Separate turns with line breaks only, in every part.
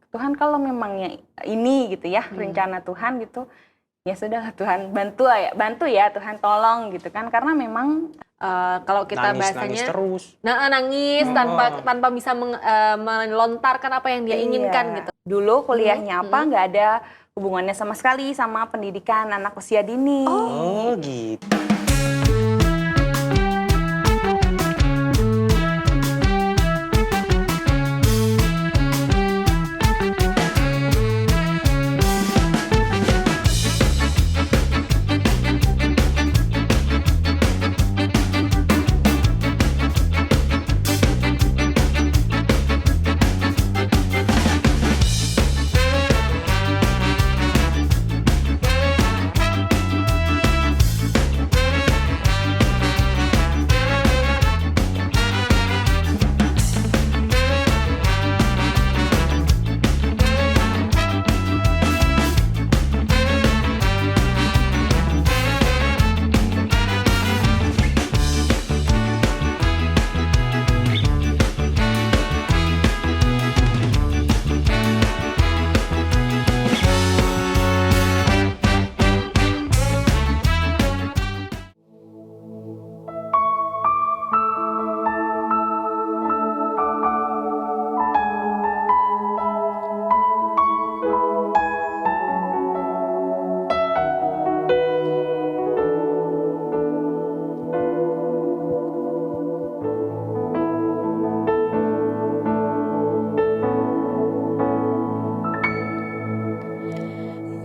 Tuhan kalau memangnya ini gitu ya rencana Tuhan gitu, ya sudahlah Tuhan bantu ya Tuhan tolong gitu kan, karena memang kalau kita
Nangis
bahasanya
terus.
nangis tanpa bisa melontarkan apa yang dia inginkan gitu.
Dulu kuliahnya apa nggak ada hubungannya sama sekali sama pendidikan anak usia dini.
Oh gitu.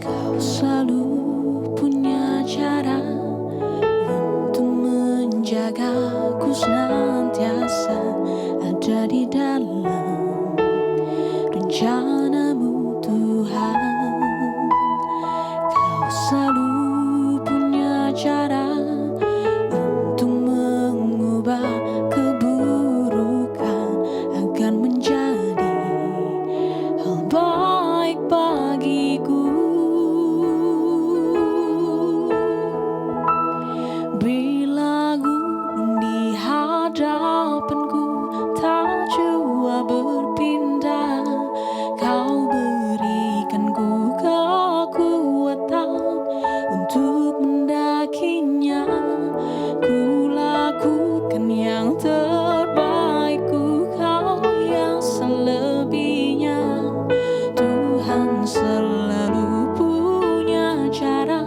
Kau selalu punya cara untuk menjagaku, senantiasa ada di dalam rencanamu Tuhan. Kau selalu punya cara untuk mengubah keburukan agar menjadi hal baik bagiku. Bila gunung di hadapanku tak jua berpindah, kau berikanku kekuatan untuk mendakinya. Ku lakukan yang terbaikku, kau yang selebihnya. Tuhan selalu punya cara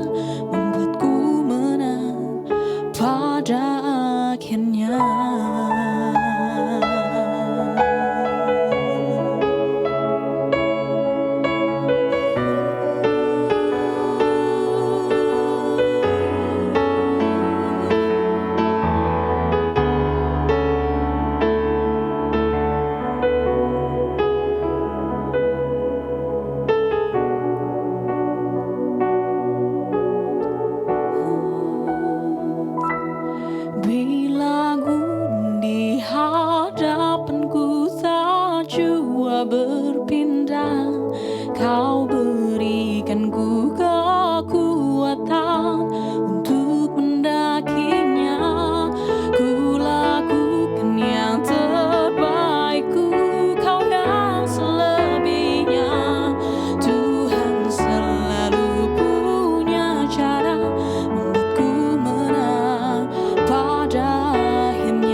membuatku menang pada akhirnya. Bila gunung di hadapanku tak jua berpindah, kau berikanku kekuatan untuk mendakinya. Ku lakukan yang terbaikku, kau yang selebihnya. Tuhan selalu punya cara membuatku menang pada akhirnya.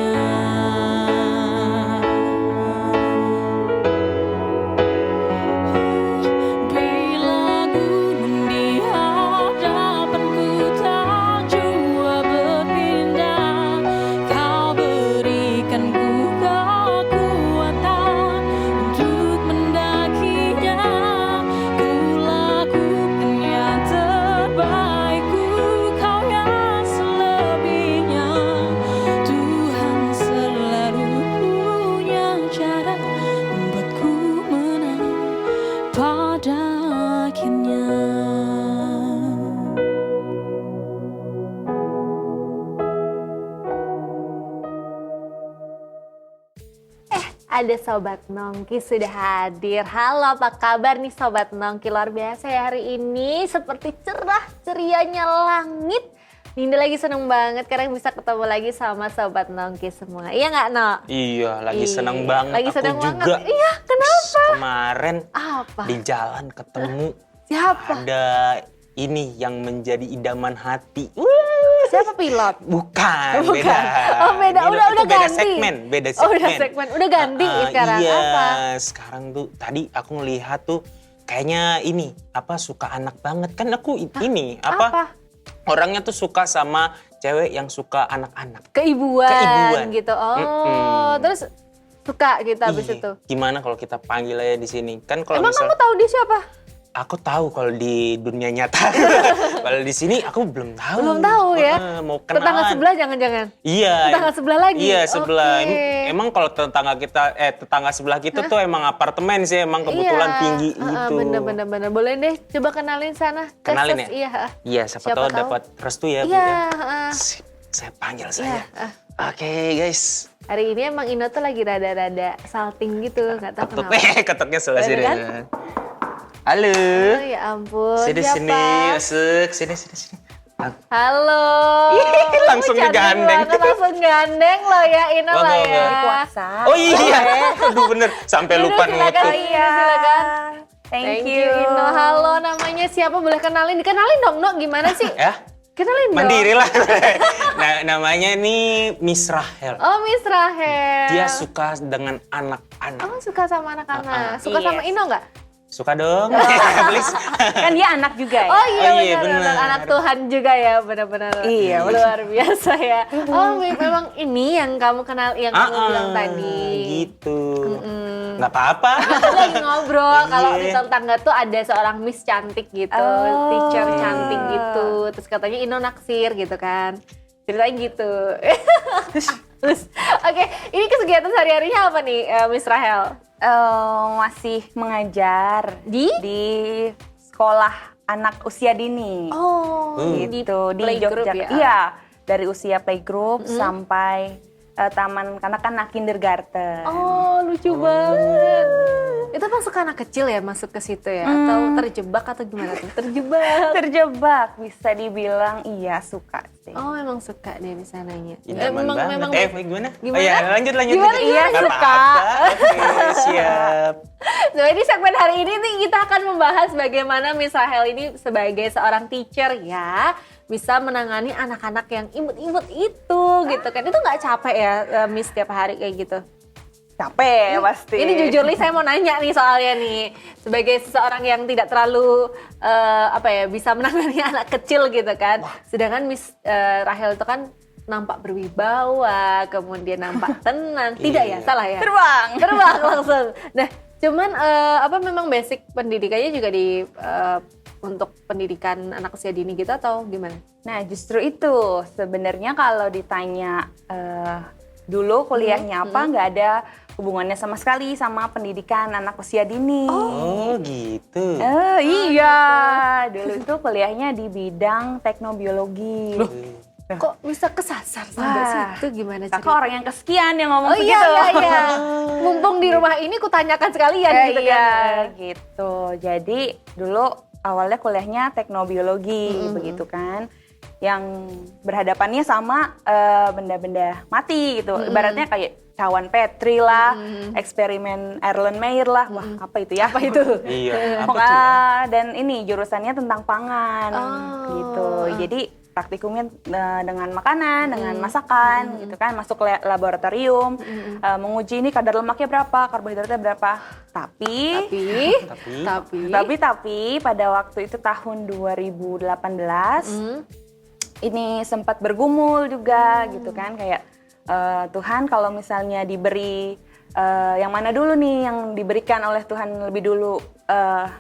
Bila gunung di hadapanku tak jua berpindah, kau berikanku kekuatan untuk mendakinya. Ku lakukan yang terbaikku, kau yang selebihnya. Tuhan selalu punya cara membuatku menang pada akhirnya.
Ada Sobat Nongki sudah hadir. Halo, apa kabar nih Sobat Nongki? Luar biasa ya hari ini, seperti cerah cerianya langit. Ninda lagi seneng banget karena bisa ketemu lagi sama Sobat Nongki semua. Iya nggak, No?
Iya, lagi
Iya,
seneng banget.
lagi
Aku
seneng
juga.
banget. Iya, kenapa?
Kemarin
Apa?
di jalan ketemu
Siapa?
ada ini yang menjadi idaman hati.
Siapa pilot?
Bukan,
Bukan.
beda.
Oh, beda.
Ini
Udah
itu beda
ganti.
segmen, beda
Oh,
segmen.
udah segmen. Udah ganti sekarang.
Iya,
Apa?
sekarang tuh tadi aku ngelihat tuh kayaknya ini apa suka anak banget kan aku ini
Apa?
orangnya tuh suka sama cewek yang suka anak-anak.
Keibuan gitu. Oh,
Mm-mm.
terus suka gitu habis
Iya.
itu.
Gimana kalau kita panggil aja di sini? Kan kalau
Emang
misal
kamu tahu dia siapa?
aku tahu kalau di dunia nyata. Kalau di sini aku belum tahu.
Belum tahu ya?
Mau kenalan.
Tetangga sebelah jangan-jangan.
Iya.
Tetangga sebelah lagi?
Iya, sebelah.
Oke.
Emang kalau tetangga sebelah kita tuh emang apartemen sih, emang kebetulan
Iya.
tinggi gitu.
Bener-bener. Boleh deh, coba kenalin sana.
Kenalin
Tes,
ya?
Iya.
Iya, siapa
Siapa
tahu
tahu.
dapat restu ya, Bu
Iya.
ya. Sip, saya panggil saya. Oke, guys.
Hari ini emang Ino tuh lagi rada-rada salting gitu, nggak tahu
Ketuk,
kenapa.
ketuknya sebelah
Bener
sini.
kan?
Halo.
Oh, ya ampun.
Sini,
siapa?
sini, masuk. Sini.
Halo.
Langsung
Cantik
digandeng.
banget, langsung gandeng loh ya Ino
Wah,
lah
wah,
ya.
wah.
Puasa.
Oh iya, aduh bener. Sampai
Duduk,
lupa
silakan.
nutup.
Iya, silakan.
Thank you.
Ino. Halo, namanya siapa? Boleh kenalin? Dikenalin dong, No. Gimana sih?
Ya,
Kenalin dong.
mandiri lah. Nah, namanya nih Miss Rahel.
Oh, Miss Rahel.
Dia suka dengan anak-anak.
Oh, suka sama anak-anak. Suka
Yes.
sama Ino nggak?
Suka dong, please.
Kan dia anak juga ya.
Oh iya,
Oh iya,
benar.
benar.
Anak Tuhan juga ya, benar-benar.
Iya,
luar biasa ya. Oh, memang ini yang kamu kenal, yang kamu bilang tadi.
Gitu. Nggak apa-apa.
Kita lagi ngobrol kalau di
Iya.
tetangga tuh ada seorang Miss cantik gitu,
Oh.
teacher cantik gitu. Terus katanya Ino naksir gitu kan. Ceritanya gitu. Terus, oke, ini kegiatan sehari-harinya apa nih, Miss Rahel?
Masih mengajar
Di?
sekolah anak usia dini.
Oh,
Gitu di
playgroup
Yogyakarta.
ya?
Iya, dari usia playgroup sampai taman kanak-kanak kindergarten.
Oh, lucu banget. Itu masuk anak kecil ya masuk ke situ ya? Atau terjebak atau gimana tuh? Terjebak.
Terjebak, bisa dibilang iya suka sih.
Oh, memang suka dia di sananya.
Idaman banget. Gimana?
Gimana?
Oh ya, lanjut.
Gimana,
Iya,
Nggak
suka.
apa-apa. Oke, siap.
Nah, ini segmen hari ini nih kita akan membahas bagaimana Miss Rahel ini sebagai seorang teacher ya bisa menangani anak-anak yang imut-imut itu gitu kan. Itu nggak capek ya Miss tiap hari kayak gitu?
Capek pasti.
Ini jujur nih saya mau nanya nih soalnya nih sebagai seseorang yang tidak terlalu bisa menangani anak kecil gitu kan. Sedangkan Miss Rahel itu kan nampak berwibawa, kemudian nampak tenang. Tidak ya, salah ya? Terbang langsung. Nah, cuman memang basic pendidikannya juga di untuk pendidikan anak usia dini gitu atau gimana?
Nah, justru itu sebenarnya kalau ditanya dulu kuliahnya apa, nggak ada hubungannya sama sekali sama pendidikan anak usia dini.
Oh gitu.
Iya, dulu itu kuliahnya di bidang teknobiologi.
Kok bisa kesasar sampai
Wah,
situ gimana
Kakak
cerita?
orang yang kesekian yang ngomong
Oh iya,
begitu.
iya. Mumpung di rumah ini kutanyakan sekalian gitu
Iya,
kan.
gitu. Jadi dulu awalnya kuliahnya teknobiologi, begitu kan. Yang berhadapannya sama benda-benda mati gitu. Ibaratnya kayak cawan Petri lah, eksperimen Erlen Meyer lah. Wah, apa itu ya? Apa itu?
Iya, apa tuh ya?
Dan ini jurusannya tentang pangan gitu. Jadi praktikumnya dengan makanan, dengan masakan gitu kan, masuk laboratorium, menguji ini kadar lemaknya berapa, karbohidratnya berapa. Tapi pada waktu itu tahun 2018 ini sempat bergumul juga gitu kan, kayak Tuhan kalau misalnya diberi yang mana dulu nih yang diberikan oleh Tuhan lebih dulu,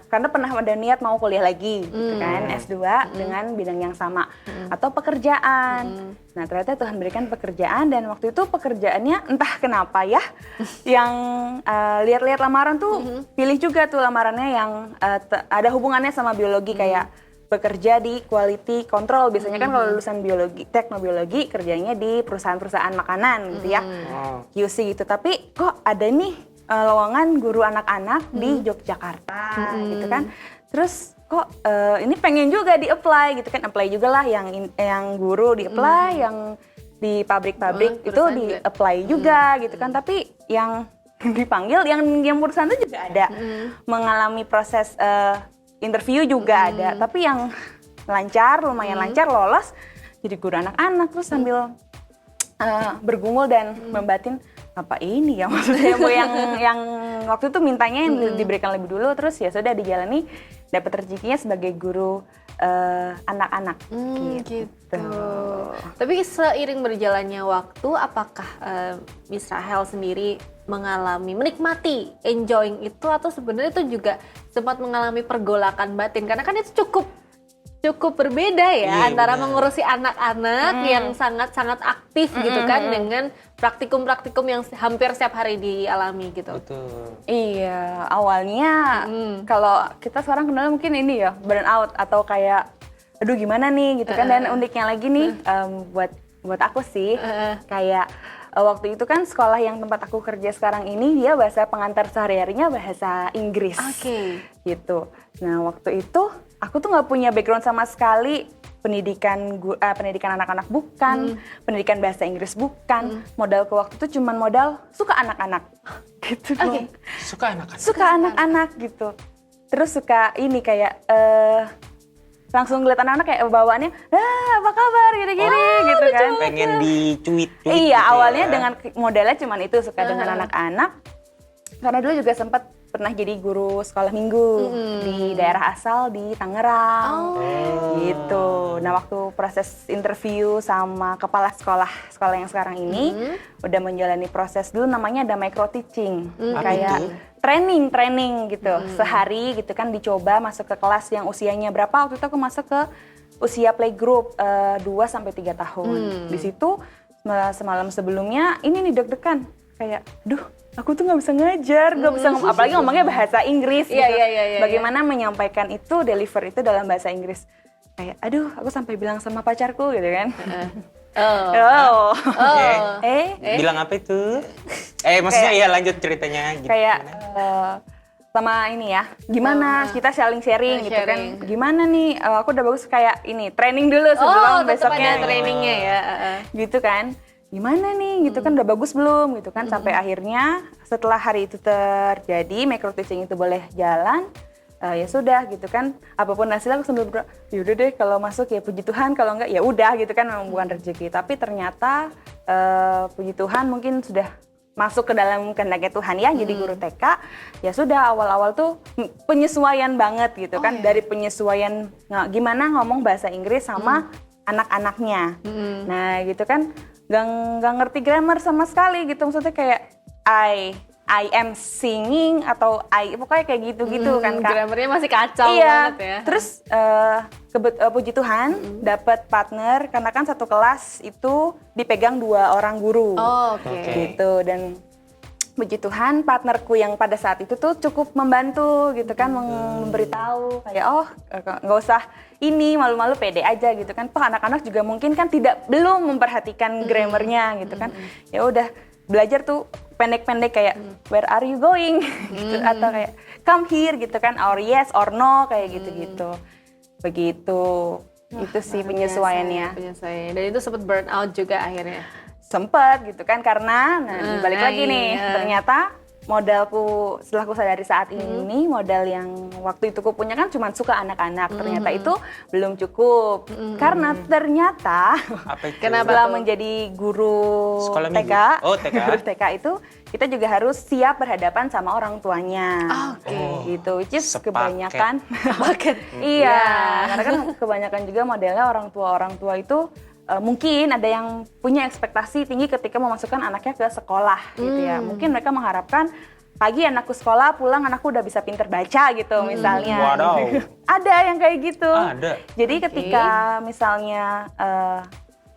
karena pernah ada niat mau kuliah lagi gitu kan, S2 dengan bidang yang sama atau pekerjaan. Nah ternyata Tuhan berikan pekerjaan dan waktu itu pekerjaannya entah kenapa ya yang lihat-lihat lamaran tuh pilih juga tuh lamarannya yang ada hubungannya sama biologi, kayak bekerja di quality control. Biasanya kan kalau lulusan biologi, teknobiologi kerjanya di perusahaan-perusahaan makanan gitu ya, QC gitu. Tapi kok ada nih lowongan guru anak-anak di Yogyakarta gitu kan. Terus kok ini pengen juga di-apply gitu kan, apply juga lah yang guru di-apply, yang di pabrik-pabrik itu
perusahaan
di-apply juga gitu kan. Tapi yang dipanggil, yang perusahaan itu juga ada mengalami proses interview juga ada. Tapi yang lancar, lumayan lancar, lolos jadi guru anak-anak. Terus sambil bergumul dan membatin, apa ini ya maksudnya Bu, yang waktu itu mintanya yang diberikan lebih dulu, terus ya sudah dijalani, dapat rezekinya sebagai guru anak-anak gitu.
Tapi seiring berjalannya waktu, apakah Miss Rahel sendiri menikmati enjoying itu, atau sebenarnya itu juga sempat mengalami pergolakan batin? Karena kan itu cukup berbeda ya, antara
benar.
mengurusi anak-anak yang sangat-sangat aktif gitu kan, dengan praktikum-praktikum yang hampir setiap hari dialami gitu.
Betul.
Iya, awalnya kalau kita sekarang kenal mungkin ini ya, burnout atau kayak aduh gimana nih gitu kan. Dan uniknya lagi nih buat aku sih kayak waktu itu kan sekolah yang tempat aku kerja sekarang ini dia bahasa pengantar sehari-harinya bahasa Inggris.
Oke.
Gitu. Nah, waktu itu aku tuh nggak punya background sama sekali, pendidikan anak-anak bukan, pendidikan bahasa Inggris bukan. Modalku waktu itu cuman modal suka anak-anak. Gitu dong.
Suka anak-anak.
Suka anak-anak gitu. Terus suka ini kayak langsung ngeliat anak-anak kayak bawaannya, apa kabar gini-gini gitu kan.
Pengen dicuit.
Iya,
gitu
awalnya
ya.
dengan modalnya cuman itu, suka dengan anak-anak. Karena dulu juga sempat pernah jadi guru sekolah minggu di daerah asal di Tangerang. Gitu. Nah, waktu proses interview sama kepala sekolah yang sekarang ini udah menjalani proses dulu, namanya ada micro teaching. Kayak training gitu. Sehari gitu kan dicoba masuk ke kelas yang usianya berapa. Waktu itu aku masuk ke usia playgroup 2 sampai 3 tahun. Di situ semalam sebelumnya ini nih deg-degan kayak aku tuh nggak bisa ngajar, nggak bisa apalagi ngomongnya bahasa Inggris gitu.
Iya.
Bagaimana menyampaikan itu, deliver itu dalam bahasa Inggris. Kayak aku sampai bilang sama pacarku gitu kan.
Bilang apa itu? Maksudnya ya lanjut ceritanya gitu.
Kayak sama ini ya, gimana kita saling sharing gitu kan. Gimana nih, aku udah bagus kayak ini, training dulu sebelum besoknya.
Ada trainingnya ya.
Gitu kan. Gimana nih gitu kan, udah bagus belum gitu kan. Sampai akhirnya setelah hari itu terjadi, micro teaching itu boleh jalan, ya sudah gitu kan. Apapun hasilnya aku sambil berdoa, yaudah deh kalau masuk ya puji Tuhan, kalau enggak ya udah gitu kan, memang bukan rezeki. Tapi ternyata puji Tuhan mungkin sudah masuk ke dalam kehendaknya Tuhan ya, jadi guru TK. Ya sudah, awal-awal tuh penyesuaian banget gitu kan. Dari penyesuaian gimana ngomong bahasa Inggris sama anak-anaknya. Nah gitu kan, gak ngerti grammar sama sekali gitu, maksudnya kayak I am singing atau pokoknya kayak gitu-gitu kan Kak.
Grammarnya masih kacau
Iya.
banget ya.
Terus puji Tuhan dapat partner, karena kan satu kelas itu dipegang 2 orang guru.
Oke.
Gitu. Dan puji Tuhan partnerku yang pada saat itu tuh cukup membantu gitu kan, memberitahu kayak nggak usah ini malu-malu, pede aja gitu kan. Toh anak-anak juga mungkin kan belum memperhatikan grammarnya gitu kan. Ya udah belajar tuh pendek-pendek kayak where are you going gitu, atau kayak come here gitu kan, or yes or no kayak gitu-gitu. Begitu. Itu sih penyesuaiannya.
Penyesuaian. Dan itu sempat burn out juga akhirnya.
Sempet gitu kan, karena balik lagi nih,
iya.
ternyata modalku setelah aku sadari saat ini, modal yang waktu itu aku punya kan cuma suka anak-anak. Ternyata itu belum cukup. Karena ternyata
Apa itu?
setelah menjadi guru
Sekolah
TK,
minggu? Oh, TK.
guru TK itu kita juga harus siap berhadapan sama orang tuanya. Gitu, which is
Sepaket.
kebanyakan. Iya, karena kan kebanyakan juga modelnya orang tua itu mungkin ada yang punya ekspektasi tinggi ketika memasukkan anaknya ke sekolah gitu ya. Mungkin mereka mengharapkan pagi anakku sekolah, pulang anakku udah bisa pinter baca gitu misalnya.
Wadaw.
Ada yang kayak gitu.
Ada.
Jadi ketika misalnya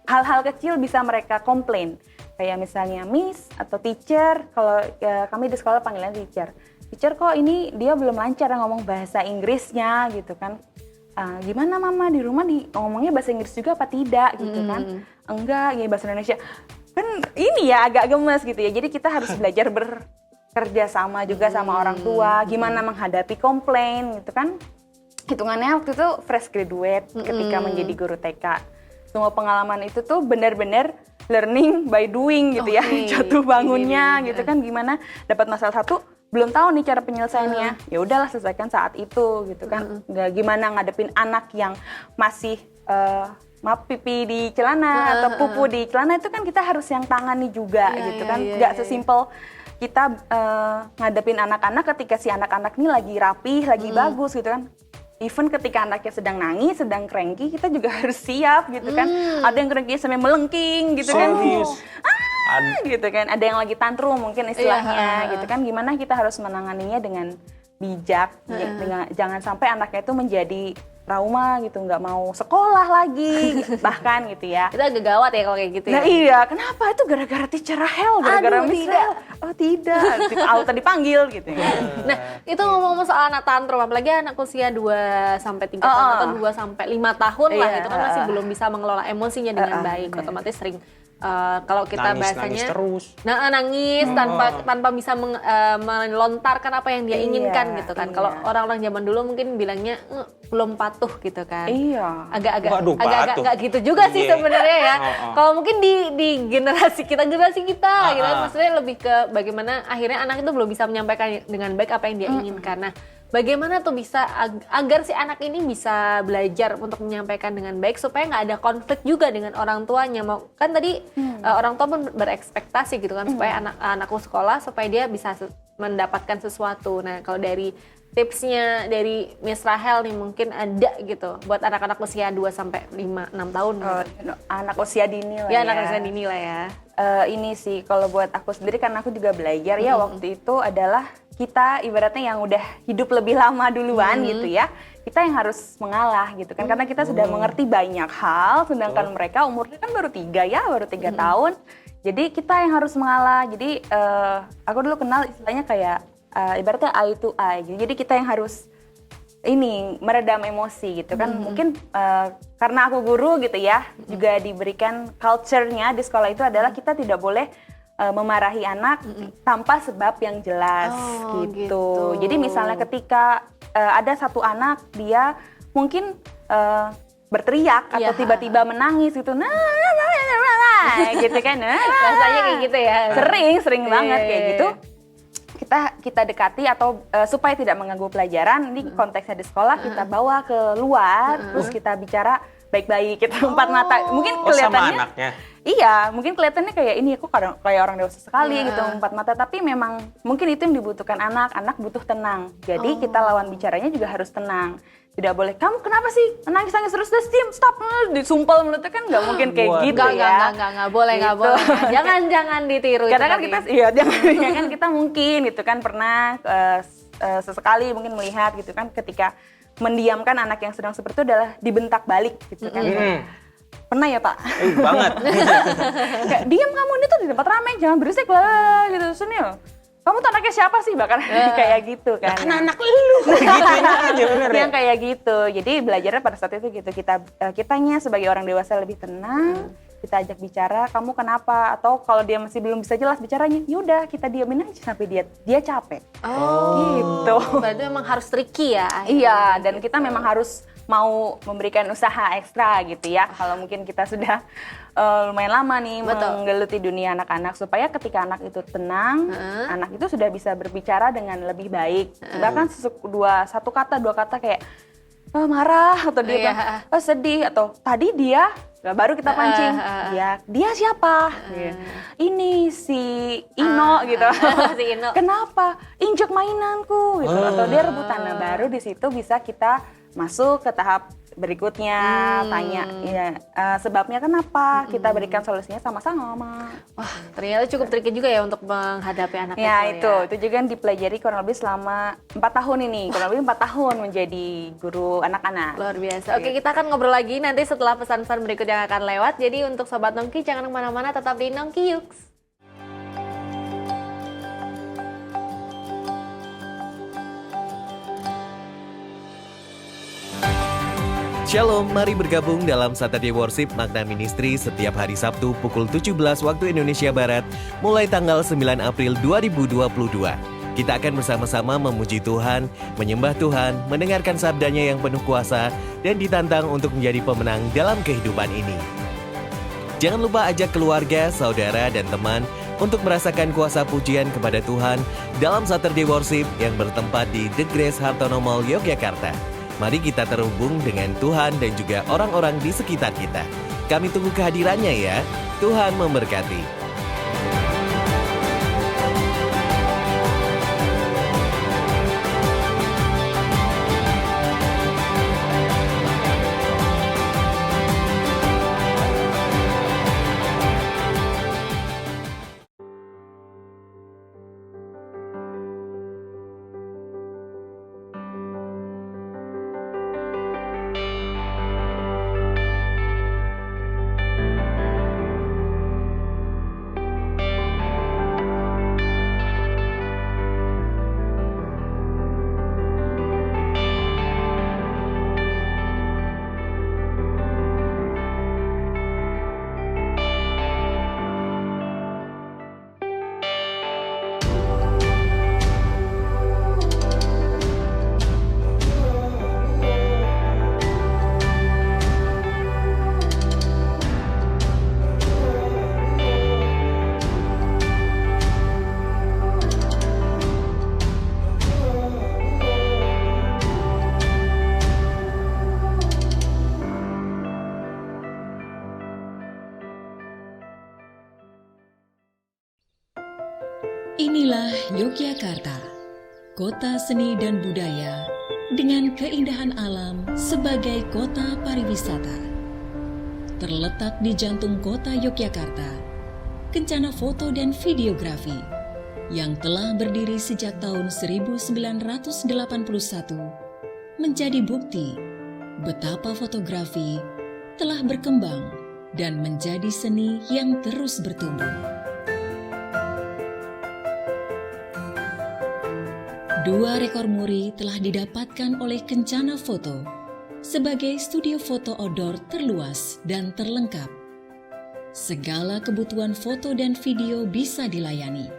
hal-hal kecil bisa mereka komplain. Kayak misalnya Miss atau teacher, kalau kami di sekolah panggilannya teacher. Teacher kok ini dia belum lancar ngomong bahasa Inggrisnya gitu kan. Gimana mama di rumah ngomongnya bahasa Inggris juga apa tidak gitu kan. Enggak, ya bahasa Indonesia. Kan ini ya agak gemes gitu ya. Jadi kita harus belajar bekerja sama juga sama orang tua. Gimana menghadapi komplain gitu kan. hitungannya waktu itu fresh graduate ketika menjadi guru TK. Semua pengalaman itu tuh benar-benar learning by doing gitu ya.
Oke.
Jatuh bangunnya
Iya.
gitu kan, gimana dapat masalah satu belum tahu nih cara penyelesaiannya. Ya udahlah selesaikan saat itu gitu kan. Nggak gimana ngadepin anak yang masih maaf pipi di celana atau pupu di celana, itu kan kita harus yang tangani juga
Iya,
gitu
iya,
kan.
iya,
Nggak
iya.
sesimpel kita ngadepin anak-anak ketika si anak-anak ini lagi rapih, lagi bagus gitu kan. Even ketika anaknya sedang nangis, sedang cranky, kita juga harus siap gitu kan. Ada yang cranky sampai melengking gitu kan.
Serius?
Gitu kan. Ada yang lagi tantrum mungkin istilahnya
Iya.
gitu kan. Gimana kita harus menanganinya dengan bijak, jangan sampai anaknya itu menjadi trauma gitu, nggak mau sekolah lagi bahkan gitu ya.
Itu agak gawat ya kalau kayak gitu
Nah
ya.
iya, kenapa? Itu gara-gara teacher Rahel, gara-gara
Aduh,
Miss
tidak.
Rahel. Oh tidak, auto dipanggil gitu ya.
Nah, itu ngomong-ngomong soal anak tantrum, apalagi anak usia 2 sampai 3 tahun atau 2 sampai 5 tahun lah,
Iya,
itu kan masih belum bisa mengelola emosinya dengan baik.
benar.
Otomatis sering kalau kita
Nangis
bahasanya
terus.
nangis tanpa bisa melontarkan apa yang dia inginkan gitu kan. Kalau orang-orang zaman dulu mungkin bilangnya belum patuh gitu kan.
Iya.
Agak-agak
Waduh, patuh.
nggak gitu juga sih
Iya.
sebenarnya ya.
Oh.
Kalau mungkin di generasi kita gitu kan, maksudnya lebih ke bagaimana akhirnya anak itu belum bisa menyampaikan dengan baik apa yang dia inginkan. Nah, bagaimana tuh bisa agar si anak ini bisa belajar untuk menyampaikan dengan baik supaya nggak ada konflik juga dengan orang tuanya. Mau kan tadi orang tua pun berekspektasi gitu kan supaya anakku sekolah supaya dia bisa mendapatkan sesuatu. Nah, kalau dari tipsnya dari Miss Rahel nih mungkin ada gitu buat anak-anak usia 2 sampai 5 6 tahun gitu.
Anak usia dini lah
Ya,
ya.
anak usia dini lah ya.
Ini sih kalau buat aku sendiri, karena aku juga belajar ya waktu itu adalah kita ibaratnya yang udah hidup lebih lama duluan gitu ya, kita yang harus mengalah gitu kan, karena kita sudah mengerti banyak hal, sedangkan mereka umurnya kan baru 3 tahun, jadi kita yang harus mengalah. Jadi aku dulu kenal istilahnya kayak ibaratnya eye to eye gitu. Jadi kita yang harus meredam emosi gitu kan. Mungkin karena aku guru gitu ya, juga diberikan culture-nya di sekolah itu adalah kita tidak boleh memarahi anak tanpa sebab yang jelas gitu. Jadi misalnya ketika ada satu anak dia mungkin berteriak atau tiba-tiba menangis gitu, gitu kan.
Rasanya kayak gitu ya.
Sering banget kayak gitu. Kita dekati atau supaya tidak mengganggu pelajaran, ini konteksnya di sekolah, kita bawa ke luar, terus kita bicara baik-baik gitu, empat mata. Mungkin
sama
kelihatannya
anaknya.
iya, mungkin kelihatannya kayak ini aku kayak orang dewasa sekali gitu, empat mata, tapi memang mungkin itu yang dibutuhkan anak butuh tenang. Jadi kita lawan bicaranya juga harus tenang. Tidak boleh, kamu kenapa sih nangis-nangis terus diam, stop, disumpel mulutnya kan nggak mungkin kayak
Waduh.
gitu ya.
Nggak boleh, nggak
Gitu.
boleh. Jangan ditiru.
Karena
itu
kan
tadi.
kita, kan kita mungkin gitu kan pernah sesekali mungkin melihat gitu kan, ketika mendiamkan anak yang sedang seperti itu adalah dibentak balik gitu kan. Pernah ya Pak?
Banget.
Kayak, diam kamu, ini tuh di tempat ramai, jangan berisik lah gitu. Sunil, kamu tuh anaknya siapa sih? Bahkan kayak gitu kan.
Kan anak lu. Gituin aja bener ya.
Yang kayak gitu. Jadi belajarnya pada saat itu gitu. Kitanya sebagai orang dewasa lebih tenang, kita ajak bicara, kamu kenapa? Atau kalau dia masih belum bisa jelas bicaranya, yaudah kita diamin aja sampai dia capek. Gitu.
Berarti memang harus tricky ya.
Iya, dan kita memang harus mau memberikan usaha ekstra gitu ya. Kalau mungkin kita sudah lumayan lama nih menggeluti dunia anak-anak, supaya ketika anak itu tenang, anak itu sudah bisa berbicara dengan lebih baik. Bahkan satu kata, dua kata kayak marah atau dia bilang, sedih atau tadi dia, baru kita pancing. Dia siapa? Ini si Ino gitu.
Si Ino.
Kenapa? Injek mainanku gitu. Atau dia rebutan. Nah, baru di situ bisa kita masuk ke tahap berikutnya, tanya ya sebabnya kenapa, kita berikan solusinya sama-sama.
Wah, ternyata cukup tricky juga ya untuk menghadapi anak
Ya
kecil
itu juga yang dipelajari kurang lebih selama 4 tahun ini, kurang lebih 4 tahun menjadi guru anak-anak.
Luar biasa. Oke, kita akan ngobrol lagi nanti setelah pesan-pesan berikut yang akan lewat. Jadi untuk Sobat Nongki jangan kemana-mana, tetap di Nongki Yuks.
Shalom, mari bergabung dalam Saturday Worship Magna Ministry setiap hari Sabtu pukul 17 waktu Indonesia Barat mulai tanggal 9 April 2022. Kita akan bersama-sama memuji Tuhan, menyembah Tuhan, mendengarkan sabdanya yang penuh kuasa, dan ditantang untuk menjadi pemenang dalam kehidupan ini. Jangan lupa ajak keluarga, saudara, dan teman untuk merasakan kuasa pujian kepada Tuhan dalam Saturday Worship yang bertempat di The Grace Hartono Mall, Yogyakarta. Mari kita terhubung dengan Tuhan dan juga orang-orang di sekitar kita. Kami tunggu kehadirannya ya. Tuhan memberkati.
Inilah Yogyakarta, kota seni dan budaya dengan keindahan alam sebagai kota pariwisata. Terletak di jantung kota Yogyakarta, Kencana Foto dan Videografi yang telah berdiri sejak tahun 1981 menjadi bukti betapa fotografi telah berkembang dan menjadi seni yang terus bertumbuh. 2 rekor muri telah didapatkan oleh Kencana Foto sebagai studio foto outdoor terluas dan terlengkap. Segala kebutuhan foto dan video bisa dilayani.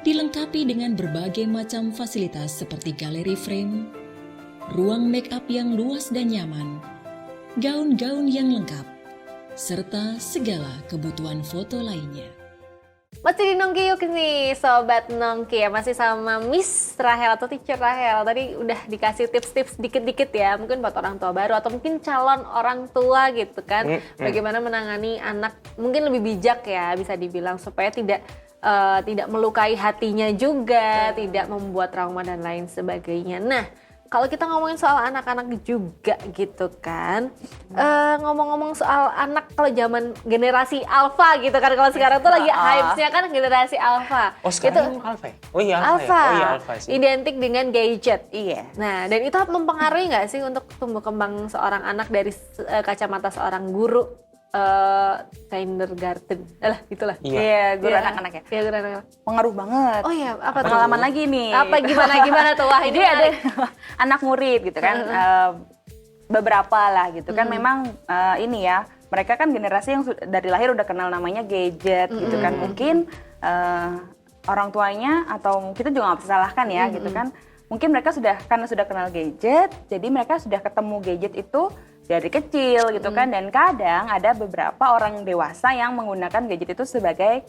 Dilengkapi dengan berbagai macam fasilitas seperti galeri frame, ruang make up yang luas dan nyaman, gaun-gaun yang lengkap, serta segala kebutuhan foto lainnya.
Masih di Nongki Yuk nih, Sobat Nongki ya. Masih sama Miss Rahel atau Teacher Rahel. Tadi udah dikasih tips-tips dikit-dikit ya. Mungkin buat orang tua baru atau mungkin calon orang tua gitu kan. Bagaimana menangani anak mungkin lebih bijak ya bisa dibilang. Supaya tidak melukai hatinya juga. Tidak membuat trauma dan lain sebagainya. Nah, kalau kita ngomongin soal anak-anak juga gitu kan, ngomong-ngomong soal anak kalau zaman generasi alpha gitu kan, kalau sekarang tuh lagi hype-nya kan generasi alpha.
Oh sekarang
itu,
alpha ya? Oh iya
alpha.
ya? Oh iya alpha sih.
Identik dengan gadget.
Iya.
Nah, dan itu mempengaruhi nggak sih untuk tumbuh kembang seorang anak dari kacamata seorang guru kindergarten? Itulah.
Iya, guru anak-anak ya.
Iya, guru anak-anak.
Pengaruh banget.
Oh iya, apa tuh?
Pengalaman lagi nih.
Apa gimana tuh? Wah, ini
Jadi ada
menarik.
anak murid gitu kan, beberapa lah gitu kan. Memang ini ya, mereka kan generasi yang dari lahir udah kenal namanya gadget gitu kan. Mungkin orang tuanya atau kita juga nggak bisa salahkan ya gitu kan. Mungkin mereka karena sudah kenal gadget, jadi mereka sudah ketemu gadget itu dari kecil gitu kan. Dan kadang ada beberapa orang dewasa yang menggunakan gadget itu sebagai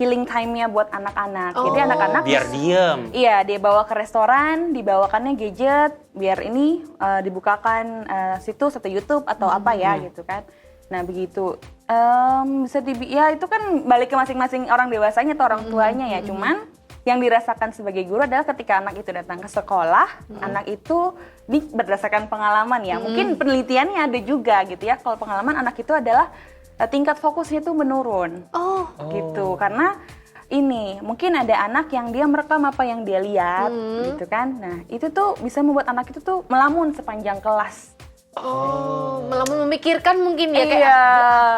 healing time-nya buat anak-anak. Jadi anak-anak
Biar diem.
iya, dia bawa ke restoran, dibawakannya gadget biar ini dibukakan situs atau YouTube atau apa ya gitu kan. Nah begitu, ya itu kan balik ke masing-masing orang dewasanya atau orang tuanya ya. Cuman yang dirasakan sebagai guru adalah ketika anak itu datang ke sekolah, anak itu berdasarkan pengalaman ya. Mungkin penelitiannya ada juga gitu ya. Kalau pengalaman anak itu adalah tingkat fokusnya itu menurun. Gitu. Karena ini mungkin ada anak yang dia merekam apa yang dia lihat gitu kan. Nah, itu tuh bisa membuat anak itu tuh melamun sepanjang kelas.
Melamun memikirkan mungkin ya kayak
Iya.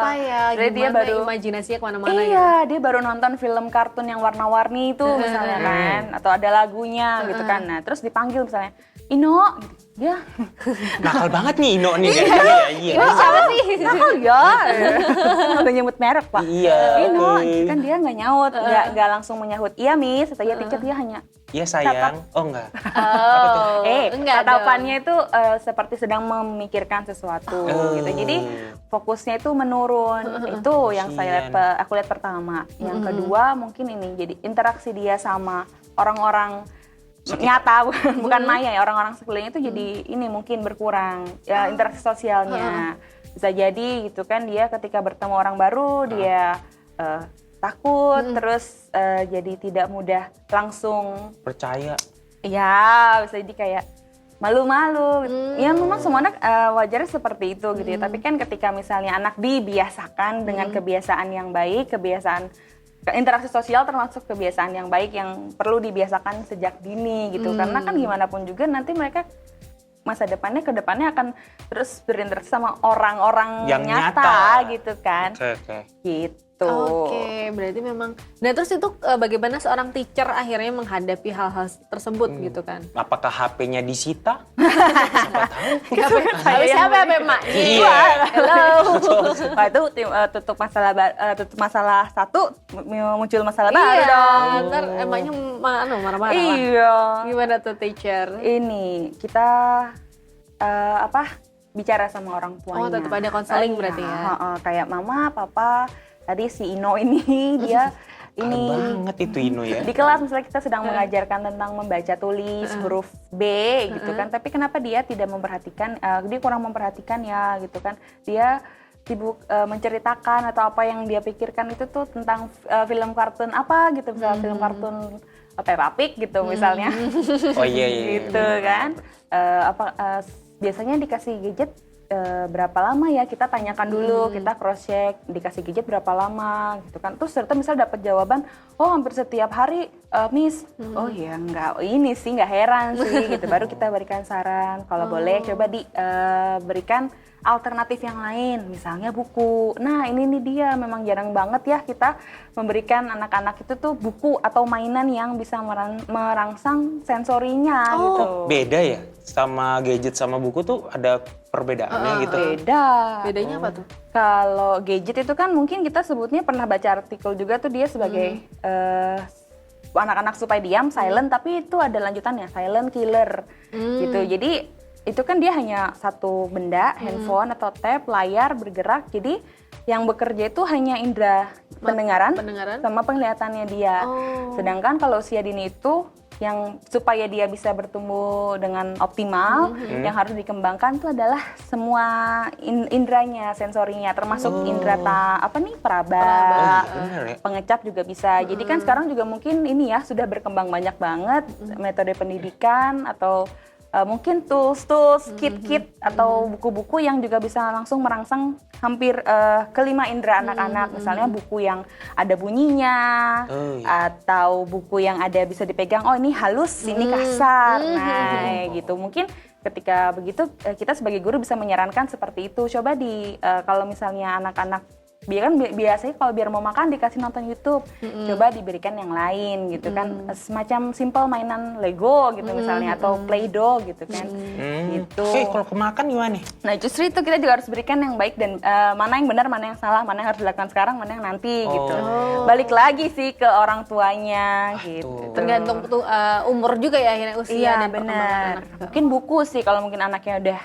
apa ya,
Jadi dia
gimana
baru
imajinasinya kemana-mana ya.
Iya, dia baru nonton film kartun yang warna-warni itu misalnya kan, atau ada lagunya gitu kan. Nah, terus dipanggil misalnya, Ino, gitu. Ya,
Nakal banget nih Ino nih. Iya.
Siapa sih?
nakal ya. Udah nyebut merek Pak.
Iya,
Ino,
oke.
kan dia nggak nyaut, nggak langsung menyahut. Iya Miss, atau iya teacher, dia hanya
Iya sayang. Oh enggak.
Oh, enggak dong.
tatapannya itu seperti sedang memikirkan sesuatu gitu. Jadi fokusnya itu menurun. Itu yang saya lihat, aku lihat pertama. Yang kedua mungkin ini jadi interaksi dia sama orang-orang nyata bukan maya ya, orang-orang sekelilingnya itu jadi ini mungkin berkurang ya, interaksi sosialnya. Bisa jadi gitu kan, dia ketika bertemu orang baru dia takut, terus jadi tidak mudah langsung
Percaya.
ya, bisa jadi kayak malu-malu gitu. Ya memang semua anak wajarnya seperti itu gitu ya. Tapi kan ketika misalnya anak dibiasakan dengan kebiasaan yang baik, kebiasaan interaksi sosial termasuk kebiasaan yang baik yang perlu dibiasakan sejak dini gitu. Karena kan gimana pun juga nanti mereka masa depannya ke depannya akan terus berinteraksi sama orang-orang
Yang
nyata
nyata.
gitu kan.
Oke.
Gitu.
Oke, berarti memang. Nah terus itu bagaimana seorang teacher akhirnya menghadapi hal-hal tersebut gitu kan?
Apakah HP-nya disita? Siapa tahu.
Siapa emaknya?
Iya.
Hello. Wah, itu tutup masalah satu muncul masalah baru dong.
Ntar emaknya marah-marah.
Iya.
Gimana tuh teacher?
Ini kita bicara sama orang tuanya.
Oh, tetap ada konseling berarti ya?
Kayak mama, papa, tadi si Ino ini dia ini
Banget itu Ino ya.
di kelas misalnya kita sedang mengajarkan tentang membaca tulis huruf B gitu kan, tapi kenapa dia tidak memperhatikan, dia kurang memperhatikan ya gitu kan, dia sibuk menceritakan atau apa yang dia pikirkan itu tuh tentang film kartun apa gitu, misalnya film kartun Peppa Pig gitu misalnya.
Oh iya.
Gitu kan. Biasanya dikasih gadget berapa lama ya, kita tanyakan dulu, kita cross check dikasih gadget berapa lama gitu kan, terus ternyata misal dapat jawaban oh hampir setiap hari Miss. Oh ya nggak heran sih gitu, baru kita berikan saran kalau boleh coba diberikan alternatif yang lain, misalnya buku. Nah ini nih dia memang jarang banget ya kita memberikan anak-anak itu tuh buku atau mainan yang bisa merangsang sensorinya gitu.
Beda ya? Sama gadget sama buku tuh ada perbedaannya gitu?
Beda.
Bedanya apa tuh?
Kalau gadget itu kan mungkin kita sebutnya, pernah baca artikel juga tuh dia sebagai anak-anak supaya diam, silent, tapi itu ada lanjutannya, silent killer gitu. Jadi itu kan dia hanya satu benda, handphone atau tab, layar bergerak. Jadi yang bekerja itu hanya indera pendengaran sama penglihatannya dia. Sedangkan kalau usia dini itu yang supaya dia bisa bertumbuh dengan optimal, yang harus dikembangkan itu adalah semua inderanya, sensorinya, termasuk indera peraba,
Bener ya?
pengecap juga bisa. Jadi kan sekarang juga mungkin ini ya sudah berkembang banyak banget metode pendidikan atau mungkin tools, kit-kit atau buku-buku yang juga bisa langsung merangsang hampir kelima indera anak-anak. Misalnya buku yang ada bunyinya, atau buku yang ada bisa dipegang, oh ini halus, ini kasar, nah gitu. Mungkin ketika begitu kita sebagai guru bisa menyarankan seperti itu. Coba kalau misalnya anak-anak biasanya kalau biar mau makan dikasih nonton YouTube, coba diberikan yang lain gitu kan, semacam simple mainan Lego gitu misalnya, atau Play-Doh gitu kan, gitu.
Kalau kemakan gimana?
Nah justru itu kita juga harus berikan yang baik dan mana yang benar, mana yang salah, mana yang harus dilakukan sekarang, mana yang nanti gitu. Balik lagi sih ke orang tuanya gitu.
Tergantung umur juga ya, akhirnya usia
Iya
dan perkembangan
benar.
anak.
Mungkin buku sih kalau mungkin anaknya udah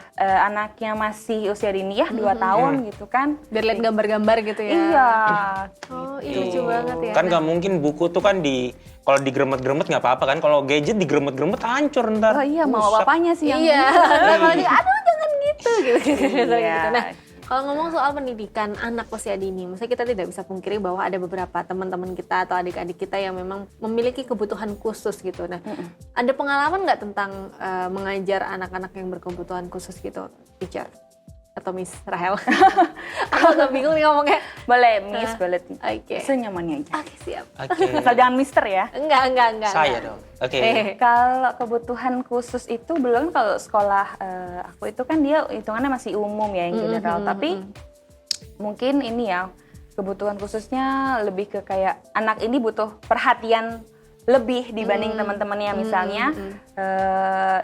anaknya masih usia dini ya 2 tahun gitu kan.
Biar lihat gambar-gambar gitu ya.
Iya.
Oh, iya lucu banget ya.
Kan nggak mungkin buku tuh kan kalau digremet-gremet nggak apa-apa kan, kalau gadget digremet-gremet hancur ntar.
Oh iya, mau
Rusak.
bapaknya sih yang
Iya. Kalau dia, aduh jangan gitu gitu.
Iya.
Nah, kalau ngomong soal pendidikan anak usia dini, maksudnya kita tidak bisa pungkiri bahwa ada beberapa teman-teman kita atau adik-adik kita yang memang memiliki kebutuhan khusus gitu. Nah, ada pengalaman nggak tentang mengajar anak-anak yang berkebutuhan khusus gitu, teacher? Atau Miss Rahel? Aku agak bingung nih ngomongnya.
boleh Miss, boleh.
Oke.
Senyamannya aja.
Oke, siap.
Oke.
Asal jangan Mister ya.
Enggak.
Saya dong. Oke.
Kalau kebutuhan khusus itu belum, kalau sekolah aku itu kan dia hitungannya masih umum ya yang general, tapi mungkin ini ya kebutuhan khususnya lebih ke kayak anak ini butuh perhatian lebih dibanding teman-temannya misalnya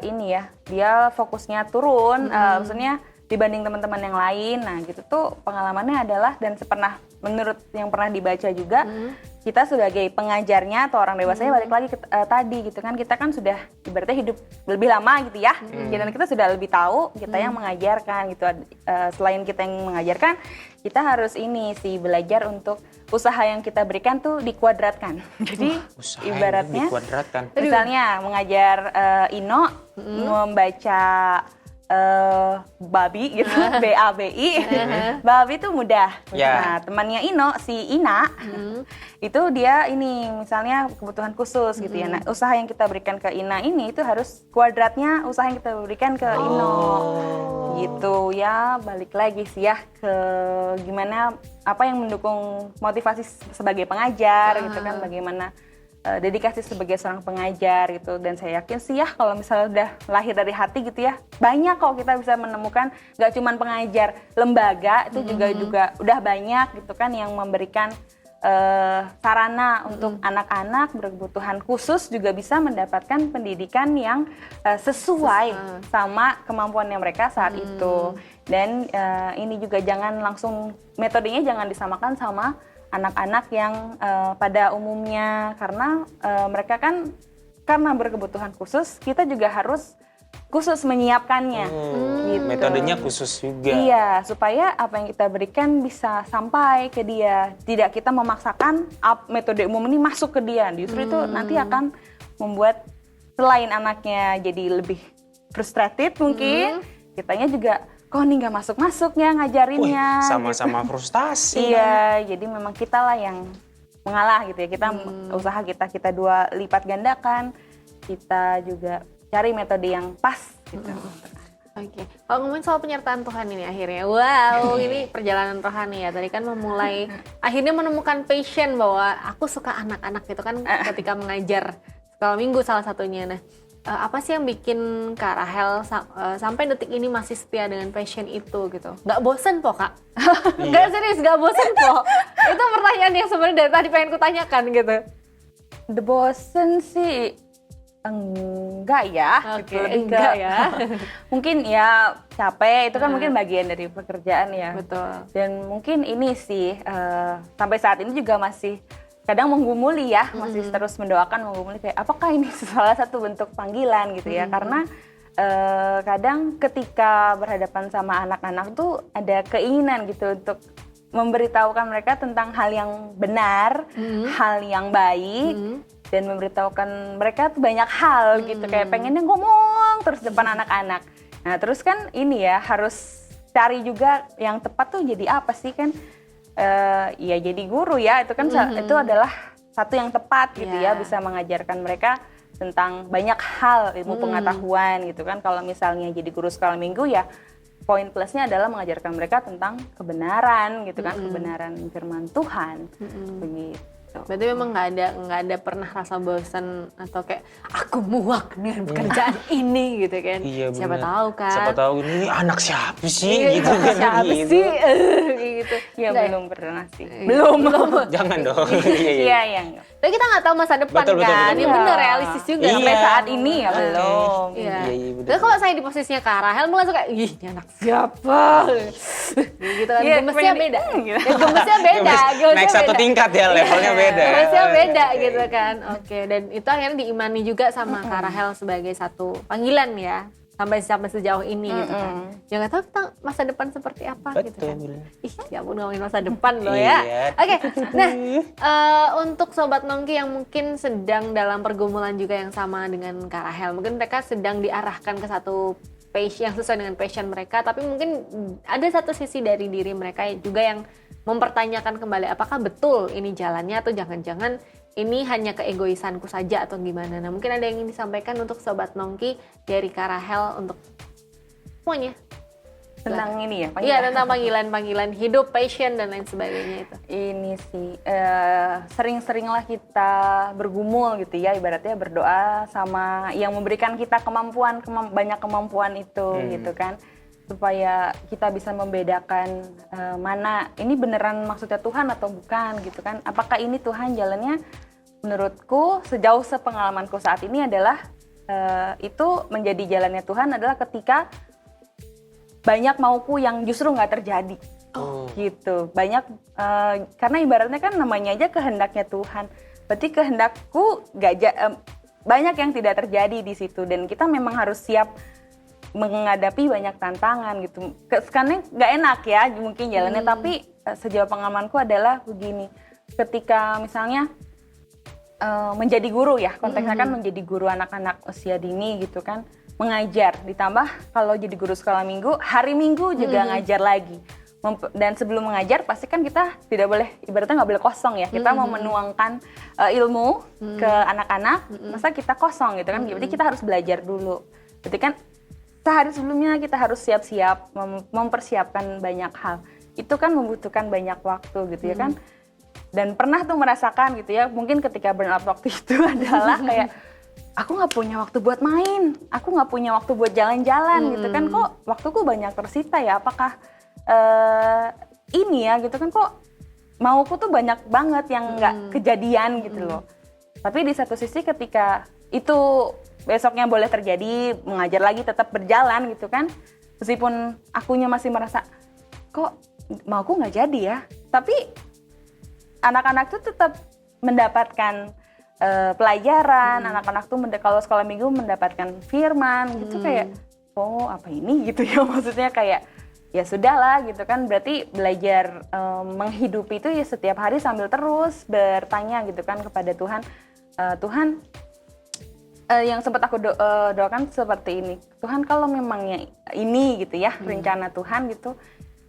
ini ya dia fokusnya turun maksudnya dibanding teman-teman yang lain. Nah gitu tuh pengalamannya adalah dan menurut yang pernah dibaca juga kita sebagai pengajarnya atau orang dewasanya balik lagi ke tadi gitu kan kita kan sudah ibaratnya hidup lebih lama gitu ya dan kita sudah lebih tahu kita yang mengajarkan gitu selain kita yang mengajarkan kita harus ini sih belajar untuk usaha yang kita berikan tuh dikuadratkan. Jadi
Usaha
ibaratnya
dikuadratkan.
misalnya mengajar Ino membaca babi gitu, BABI. Babi itu mudah.
Ya.
Nah, temannya Ino, si Ina, itu dia ini misalnya kebutuhan khusus gitu ya. Nah, usaha yang kita berikan ke Ina ini itu harus kuadratnya usaha yang kita berikan ke Ino. Gitu ya, balik lagi sih ya ke gimana apa yang mendukung motivasi sebagai pengajar gitu kan, bagaimana dedikasi sebagai seorang pengajar gitu dan saya yakin sih ya kalau misalnya udah lahir dari hati gitu ya banyak kok kita bisa menemukan nggak cuma pengajar lembaga itu juga udah banyak gitu kan yang memberikan sarana untuk anak-anak berkebutuhan khusus juga bisa mendapatkan pendidikan yang sesuai sama kemampuannya mereka saat itu dan ini juga jangan langsung metodenya jangan disamakan sama anak-anak yang pada umumnya karena mereka kan karena berkebutuhan khusus kita juga harus khusus menyiapkannya gitu.
Metodenya khusus juga.
Iya supaya apa yang kita berikan bisa sampai ke dia tidak kita memaksakan metode umum ini masuk ke dia justru itu nanti akan membuat selain anaknya jadi lebih frustrated mungkin kitanya juga kok nih nggak masuk-masuknya ngajarinnya.
Wih, sama-sama frustasi.
Iya, jadi memang kita lah yang mengalah gitu ya. Kita usaha kita dua lipat gandakan. Kita juga cari metode yang pas gitu.
Oke. Kalau ngomongin soal penyertaan Tuhan ini akhirnya, wow, ini perjalanan rohani ya. Tadi kan memulai akhirnya menemukan passion bahwa aku suka anak-anak gitu kan ketika mengajar sekolah minggu salah satunya. Nah, apa sih yang bikin Kak Rahel sampai detik ini masih setia dengan passion itu gitu? Nggak bosen po Kak? Nggak serius, nggak bosen po? Itu pertanyaan yang sebenarnya dari tadi pengen kutanyakan gitu.
The bosen sih enggak ya.
Oke,
Lebih
enggak ya.
Mungkin ya capek, itu kan mungkin bagian dari pekerjaan ya.
Betul.
Dan mungkin ini sih sampai saat ini juga masih kadang menggumuli ya, masih terus mendoakan menggumuli kayak apakah ini salah satu bentuk panggilan gitu ya. Karena kadang ketika berhadapan sama anak-anak tuh ada keinginan gitu untuk memberitahukan mereka tentang hal yang benar, hal yang baik, dan memberitahukan mereka tuh banyak hal gitu kayak pengennya ngomong terus depan anak-anak. Nah terus kan ini ya harus cari juga yang tepat tuh jadi apa sih kan? Ya jadi guru ya itu kan itu adalah satu yang tepat gitu ya bisa mengajarkan mereka tentang banyak hal ilmu pengetahuan gitu kan. Kalau misalnya jadi guru sekolah minggu ya poin plusnya adalah mengajarkan mereka tentang kebenaran gitu kan kebenaran firman Tuhan begitu.
Berarti memang nggak ada pernah rasa bosan atau kayak aku muak dengan pekerjaan ini gitu kan.
Iya,
siapa
bener.
tahu kan.
Siapa tahu ini anak siapa sih
Iya,
gitu kan.
siapa
gitu.
sih gitu.
Ya
Nggak
belum pernah sih. Belum.
Jangan dong. Iya.
Iya yang
Tapi kita nggak tahu masa depan
Betul, betul,
kan.
betul,
Ini
betul.
bener realistis juga.
Iya.
sampai saat ini ya belum.
Iya.
Iya, betul.
Tapi kalau saya di posisinya Kak Rahel mulai suka, ih ini anak siapa? gitu kan,
Iya,
gemesnya
pengen
beda.
gitu.
Ya, gemesnya beda. gemesnya
Naik satu
beda.
tingkat ya levelnya beda.
Gemesnya beda gitu kan. Oke, dan itu akhirnya diimani juga sama Kak Rahel sebagai satu panggilan ya. Sampai sejauh ini gitu kan. Ya nggak tahu tentang masa depan seperti apa gitu kan.
Betul.
Ih, ya ampun ngomongin masa depan loh ya.
Iya.
Oke, nah untuk Sobat Nongki yang mungkin sedang dalam pergumulan juga yang sama dengan Kak Rahel, mungkin mereka sedang diarahkan ke satu passion yang sesuai dengan passion mereka, tapi mungkin ada satu sisi dari diri mereka juga yang mempertanyakan kembali apakah betul ini jalannya atau jangan-jangan ini hanya keegoisanku saja atau gimana. Nah mungkin ada yang ingin disampaikan untuk Sobat Nongki dari Kak Rahel untuk semuanya.
Tentang ini ya.
Iya, tentang panggilan-panggilan hidup, passion dan lain sebagainya itu.
Ini sih sering-seringlah kita bergumul gitu ya, ibaratnya berdoa sama yang memberikan kita banyak kemampuan itu gitu kan, supaya kita bisa membedakan mana ini beneran maksudnya Tuhan atau bukan gitu kan. Apakah ini Tuhan jalannya menurutku sejauh sepengalamanku saat ini adalah itu menjadi jalannya Tuhan adalah ketika banyak mauku yang justru nggak terjadi. Gitu. Banyak karena ibaratnya kan namanya aja kehendaknya Tuhan. Berarti kehendakku banyak yang tidak terjadi di situ dan kita memang harus siap menghadapi banyak tantangan gitu. Sekarang nggak enak ya mungkin jalannya, tapi sejauh pengalamanku adalah begini. Ketika misalnya menjadi guru ya, konteksnya kan menjadi guru anak-anak usia dini gitu kan, mengajar, ditambah kalau jadi guru sekolah minggu, hari Minggu juga ngajar lagi. Dan sebelum mengajar pasti kan kita tidak boleh, ibaratnya nggak boleh kosong ya, kita mau menuangkan ilmu ke anak-anak, masa kita kosong gitu kan, jadi kita harus belajar dulu. Berarti kan sehari sebelumnya kita harus siap-siap, mempersiapkan banyak hal. Itu kan membutuhkan banyak waktu gitu ya kan. Dan pernah tuh merasakan gitu ya, mungkin ketika burnout waktu itu adalah kayak, aku nggak punya waktu buat main, aku nggak punya waktu buat jalan-jalan gitu kan, kok waktuku banyak tersita ya, apakah ini ya gitu kan, kok mauku tuh banyak banget yang nggak kejadian gitu loh. Tapi di satu sisi ketika itu besoknya boleh terjadi, mengajar lagi tetap berjalan gitu kan, meskipun akunya masih merasa kok mauku nggak jadi ya, tapi anak-anak tuh tetap mendapatkan pelajaran, anak-anak tuh kalau sekolah minggu mendapatkan firman gitu, kayak oh apa ini gitu ya, maksudnya kayak ya sudahlah gitu kan, berarti belajar menghidupi itu ya setiap hari sambil terus bertanya gitu kan kepada Tuhan. Tuhan, yang sempat aku doakan seperti ini, Tuhan kalau memangnya ini gitu ya rencana Tuhan gitu,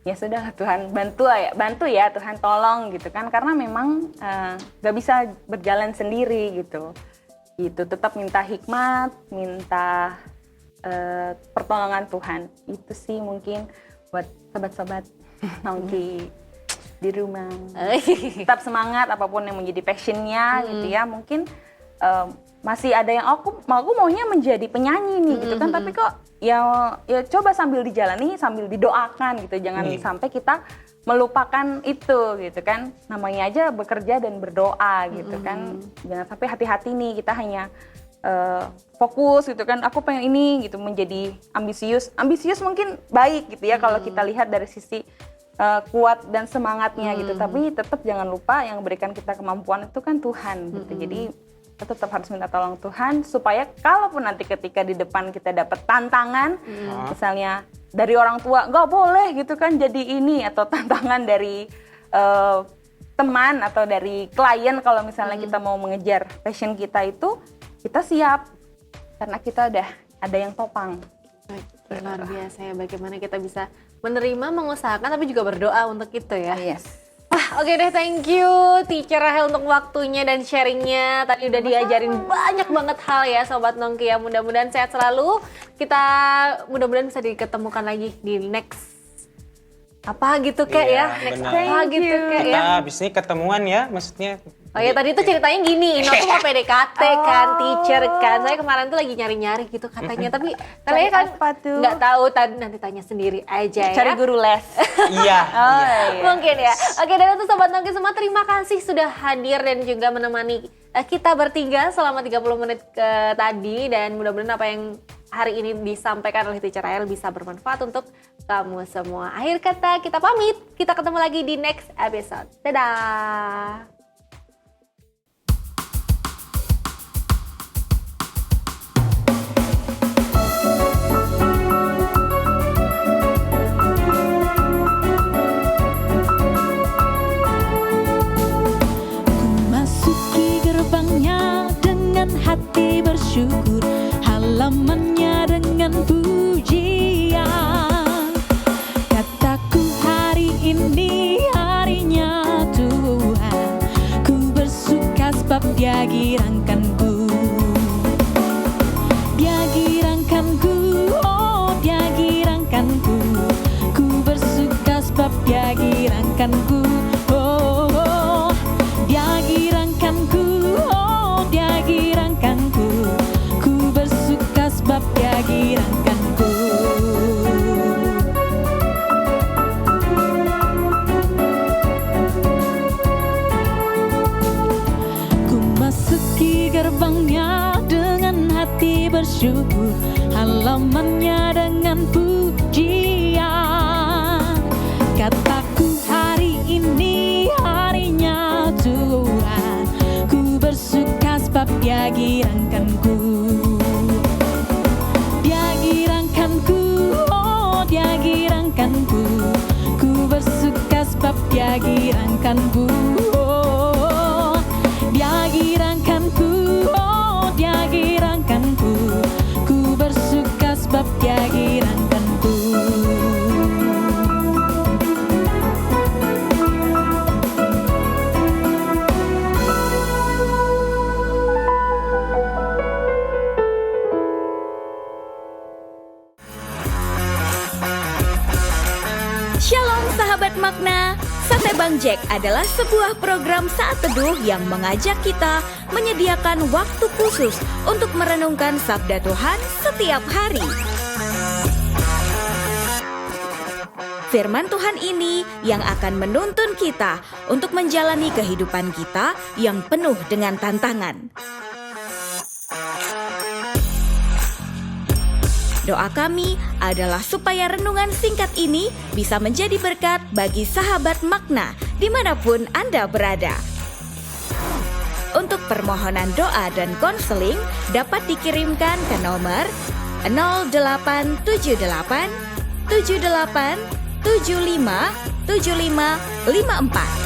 ya sudahlah Tuhan bantu ya Tuhan, tolong gitu kan, karena memang gak bisa berjalan sendiri gitu, tetap minta hikmat, minta pertolongan Tuhan. Itu sih mungkin buat sobat-sobat nongki di rumah, tetap semangat apapun yang menjadi passionnya gitu ya. Mungkin masih ada yang aku maunya menjadi penyanyi nih gitu kan, tapi kok ya coba sambil dijalani, sambil didoakan gitu, jangan sampai kita melupakan itu gitu kan, namanya aja bekerja dan berdoa gitu kan, jangan sampai hati-hati nih kita hanya fokus gitu kan, aku pengen ini gitu, menjadi ambisius mungkin baik gitu ya kalau kita lihat dari sisi kuat dan semangatnya gitu, tapi tetap jangan lupa yang berikan kita kemampuan itu kan Tuhan gitu. Jadi kita tetap harus minta tolong Tuhan supaya kalaupun nanti ketika di depan kita dapat tantangan, misalnya dari orang tua nggak boleh gitu kan jadi ini, atau tantangan dari teman atau dari klien, kalau misalnya kita mau mengejar passion kita itu, kita siap karena kita udah ada yang topang.
Luar biasa ya, bagaimana kita bisa menerima, mengusahakan, tapi juga berdoa untuk itu ya.
Yes.
Oke deh, thank you Teacher Rahel untuk waktunya dan sharingnya. Tadi udah diajarin banyak banget hal ya Sobat Nongki ya. Mudah-mudahan sehat selalu. Kita mudah-mudahan bisa diketemukan lagi di next apa gitu kayak ya. Next
benar.
apa gitu kayak
Kita
ya.
abis ini ketemuan ya, maksudnya.
Oh ya, tadi tuh ceritanya gini, Ino tuh mau PDKT kan, teacher kan. Saya kemarin tuh lagi nyari-nyari gitu katanya, tapi kalian kan
apa tuh?
nggak tahu, nanti tanya sendiri aja ya.
Cari guru les.
Iya.
Mungkin ya. Oke, dan untuk Sobat Nongki semua, terima kasih sudah hadir dan juga menemani kita bertiga selama 30 menit tadi. Dan mudah-mudahan apa yang hari ini disampaikan oleh Teacher Rahel bisa bermanfaat untuk kamu semua. Akhir kata, kita pamit. Kita ketemu lagi di next episode. Dadah!
Hati bersyukur, halamannya dengan pujian. Kataku hari ini harinya Tuhan, ku bersuka sebab Dia girangkanku. Dia girangkanku, oh Dia girangkanku. Ku bersuka sebab Dia girangkanku. Oh, oh. Dia girangkanku, oh Dia girangkanku. Ku bersuka sebab Dia girangkanku. Ku masuk syukur, halamannya dengan pujian. Kataku hari ini harinya Tuhan, ku bersuka sebab Dia girangkanku. Dia girangkanku, oh Dia girangkanku, ku bersuka sebab Dia girangkanku. Oh, Dia girangkanku, oh Dia girangkanku, ku bersuka sebab Dia girangkanku.
Shalom sahabat makna, Sate Bang Jack adalah sebuah program saat teduh yang mengajak kita menyediakan waktu khusus untuk merenungkan sabda Tuhan setiap hari. Firman Tuhan ini yang akan menuntun kita untuk menjalani kehidupan kita yang penuh dengan tantangan. Doa kami adalah supaya renungan singkat ini bisa menjadi berkat bagi sahabat makna dimanapun Anda berada. Untuk permohonan doa dan konseling dapat dikirimkan ke nomor 0878 78 75 75 54.